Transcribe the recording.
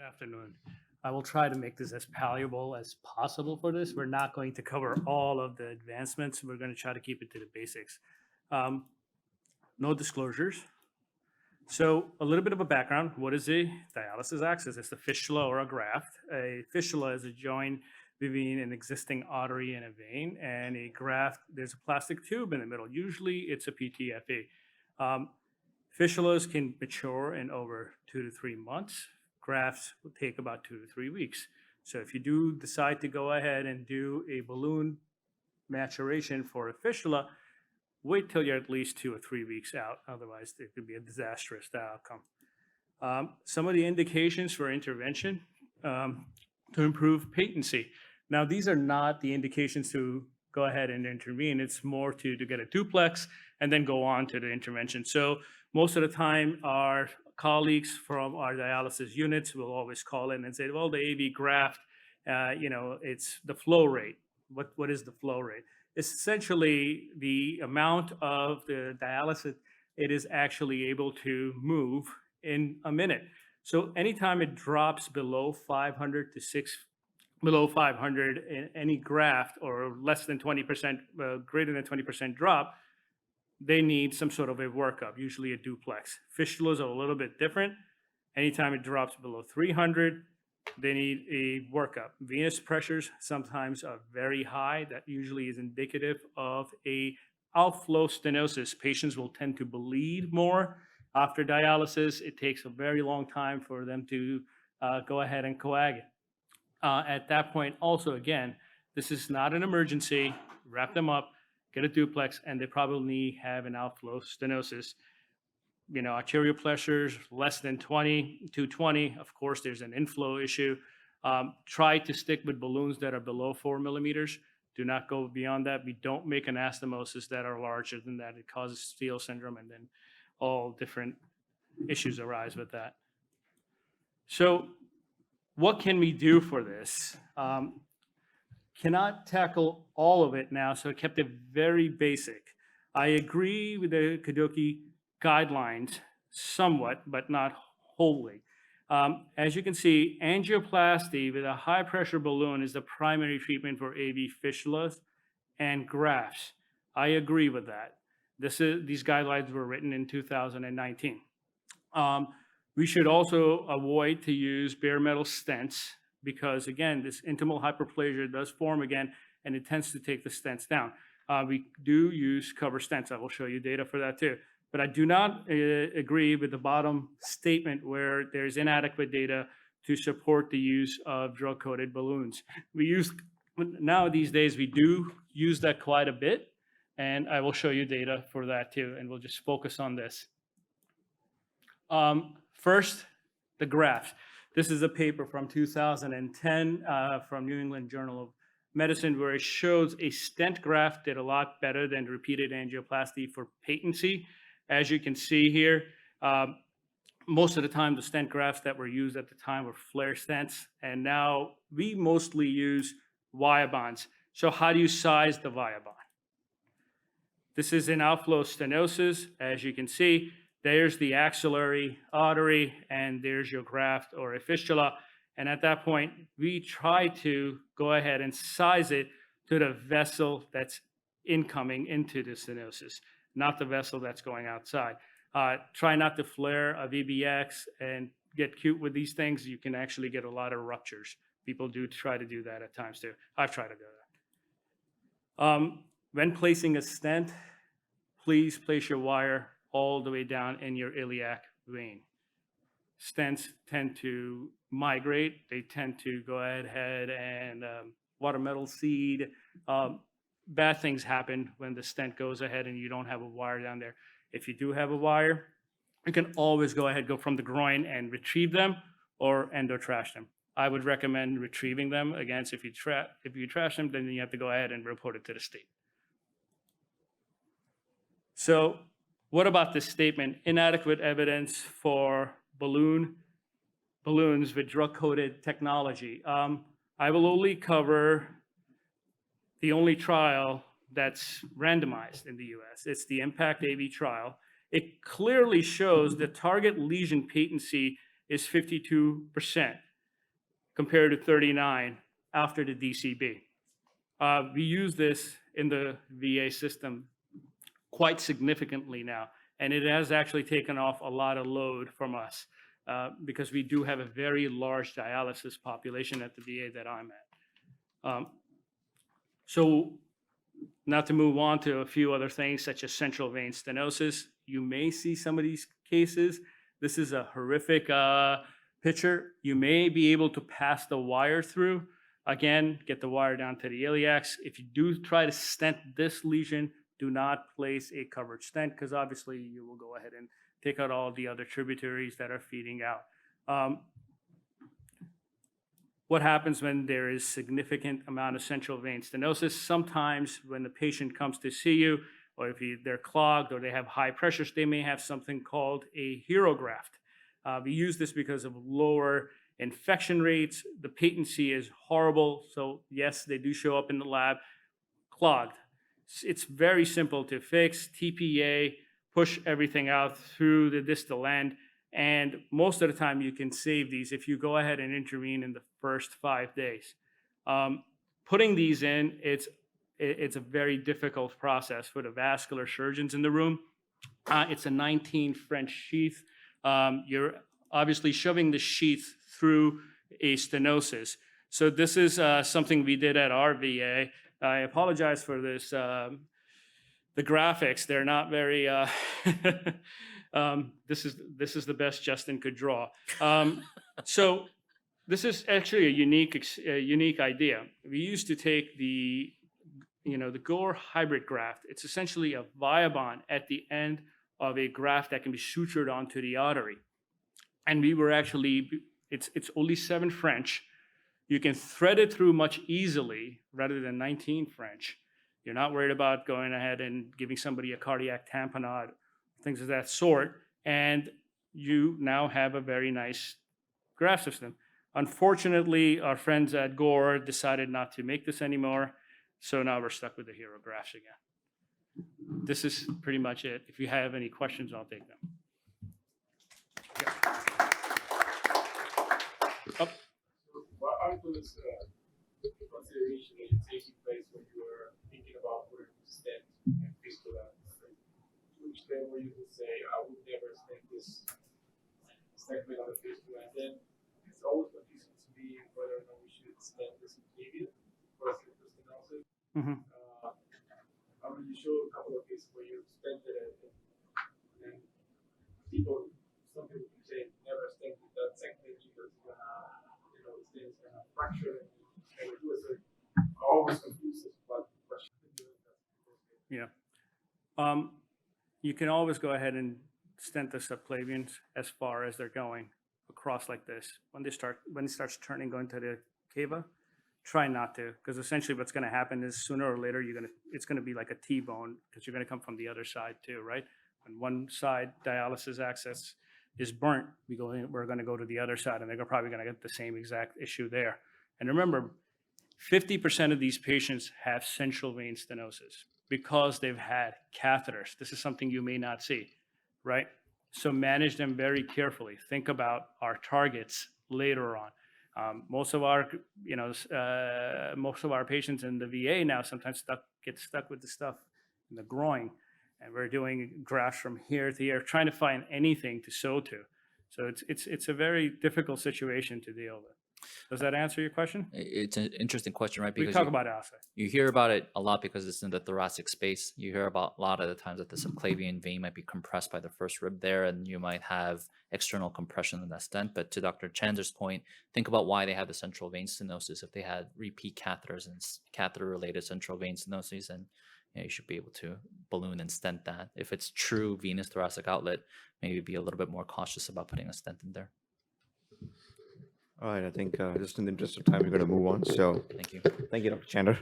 Afternoon. I will try to make this as palatable as possible for this. We're not going to cover all of the advancements. We're going to try to keep it to the basics. Um, no disclosures. So a little bit of a background. What is a dialysis access? It's a fistula or a graft. A fistula is a joint between an existing artery and a vein, and a graft, there's a plastic tube in the middle. Usually it's a PTFE. Fistulas can mature in over 2 to 3 months. Grafts will take about 2 to 3 weeks. So if you do decide to go ahead and do a balloon maturation for a fistula, wait till you're at least 2 or 3 weeks out. Otherwise, it could be a disastrous outcome. Some of the indications for intervention to improve patency. Now, these are not the indications to go ahead and intervene. It's more to get a duplex and then go on to the intervention. So most of the time, our colleagues from our dialysis units will always call in and say, well, the AV graft, it's the flow rate. What is the flow rate? It's essentially the amount of the dialysis it is actually able to move in a minute. So anytime it drops below 500 to below 500 in any graft or less than 20%, greater than 20% drop, they need some sort of a workup, usually a duplex. Fistulas are a little bit different. Anytime it drops below 300, they need a workup. Venous pressures sometimes are very high. That usually is indicative of a outflow stenosis. Patients will tend to bleed more after dialysis. It takes a very long time for them to go ahead and coagulate. At that point, also, again, this is not an emergency. Wrap them up, get a duplex, and they probably have an outflow stenosis. Arterial pressures less than 220. Of course, there's an inflow issue. Try to stick with balloons that are below 4 millimeters. Do not go beyond that. We don't make anastomosis that are larger than that. It causes Steele syndrome, and then all different issues arise with that. So what can we do for this? Cannot tackle all of it now, so I kept it very basic. I agree with the KDOQI guidelines somewhat, but not wholly. As you can see, angioplasty with a high pressure balloon is the primary treatment for AV fistulas and grafts. I agree with that. These guidelines were written in 2019. We should also avoid to use bare metal stents because, again, this intimal hyperplasia does form again, and it tends to take the stents down. We do use cover stents. I will show you data for that too. But I do not agree with the bottom statement where there's inadequate data to support the use of drug-coated balloons. Now these days, we do use that quite a bit, and I will show you data for that too, and we'll just focus on this. First, the graft. This is a paper from 2010 from New England Journal of Medicine where it shows a stent graft did a lot better than repeated angioplasty for patency. As you can see here, most of the time the stent grafts that were used at the time were flare stents, and now we mostly use Viabonds. So how do you size the Viabond? This is an outflow stenosis. As you can see, there's the axillary artery, and there's your graft or a fistula. And at that point, we try to go ahead and size it to the vessel that's incoming into the stenosis, not the vessel that's going outside. Try not to flare a VBX and get cute with these things. You can actually get a lot of ruptures. People do try to do that at times too. I've tried to do that. When placing a stent, please place your wire all the way down in your iliac vein. Stents tend to migrate. They tend to go ahead and water metal seed. Bad things happen when the stent goes ahead and you don't have a wire down there. If you do have a wire, you can always go ahead, go from the groin and retrieve them or endo-trash them. I would recommend retrieving them. Again, if you trash them, then you have to go ahead and report it to the state. So what about this statement? Inadequate evidence for balloons with drug-coated technology. I will only cover the only trial that's randomized in the US. It's the IMPACT AV trial. It clearly shows the target lesion patency is 52%. compared to 39 after the DCB. We use this in the VA system quite significantly now, and it has actually taken off a lot of load from us because we do have a very large dialysis population at the VA that I'm at. So now to move on to a few other things such as central venous stenosis. You may see some of these cases. This is a horrific picture. You may be able to pass the wire through. Again, get the wire down to the iliacs. If you do try to stent this lesion, do not place a covered stent because obviously you will go ahead and take out all the other tributaries that are feeding out. What happens when there is significant amount of central venous stenosis? Sometimes when the patient comes to see you, or if they're clogged or they have high pressures, they may have something called a hero graft. We use this because of lower infection rates. The patency is horrible. So yes, they do show up in the lab clogged. It's very simple to fix. TPA, push everything out through the distal end. And most of the time you can save these if you go ahead and intervene in the first 5 days. Putting these in, it's a very difficult process for the vascular surgeons in the room. It's a 19 French sheath. You're obviously shoving the sheath through a stenosis. So this is something we did at our VA. I apologize for this. The graphics, they're not very, this is the best Justin could draw. So this is actually a unique idea. We used to take the GORE Hybrid Graft. It's essentially a Viabond at the end of a graft that can be sutured onto the artery. And we were actually, it's only 7 French. You can thread it through much easily rather than 19 French. You're not worried about going ahead and giving somebody a cardiac tamponade, things of that sort. And you now have a very nice graft system. Unfortunately, our friends at GORE decided not to make this anymore. So now we're stuck with the hero grafts again. This is pretty much it. If you have any questions, I'll take them. Yeah. Oh. What are those considerations that you take in place when you are thinking about putting stent and fistula? Which then where you would say, I would never stent this segment of the fistula, and then it's always confusing to me whether or not we should stent this subclavian for central stenosis. Mm-hmm. I mean, you show a couple of cases where you stented it, and some people can say never stent that segment because it's gonna fracture and do it. So always confused what should we do. Yeah. You can always go ahead and stent the subclavians as far as they're going across like this. When it starts turning, going to the cava, try not to, because essentially what's going to happen is sooner or later it's going to be like a T-bone because you're going to come from the other side too, right? When one side dialysis access is burnt, we're going to go to the other side, and they're probably going to get the same exact issue there. And remember, 50% of these patients have central venous stenosis because they've had catheters. This is something you may not see, right? So manage them very carefully. Think about our targets later on. Most of our patients in the VA now sometimes get stuck with the stuff in the groin, and we're doing grafts from here to here, trying to find anything to sew to. So it's a very difficult situation to deal with. Does that answer your question? It's an interesting question, right? We talk about outside. You hear about it a lot because it's in the thoracic space. You hear about a lot of the times that the subclavian vein might be compressed by the first rib there, and you might have external compression in that stent. But to Dr. Chander's point, think about why they have the central venous stenosis. If they had repeat catheters and catheter-related central venous stenosis, and you should be able to balloon and stent that. If it's true venous thoracic outlet, maybe be a little bit more cautious about putting a stent in there. All right, I think just in the interest of time, we're going to move on. So Thank you. thank you, Dr. Chander.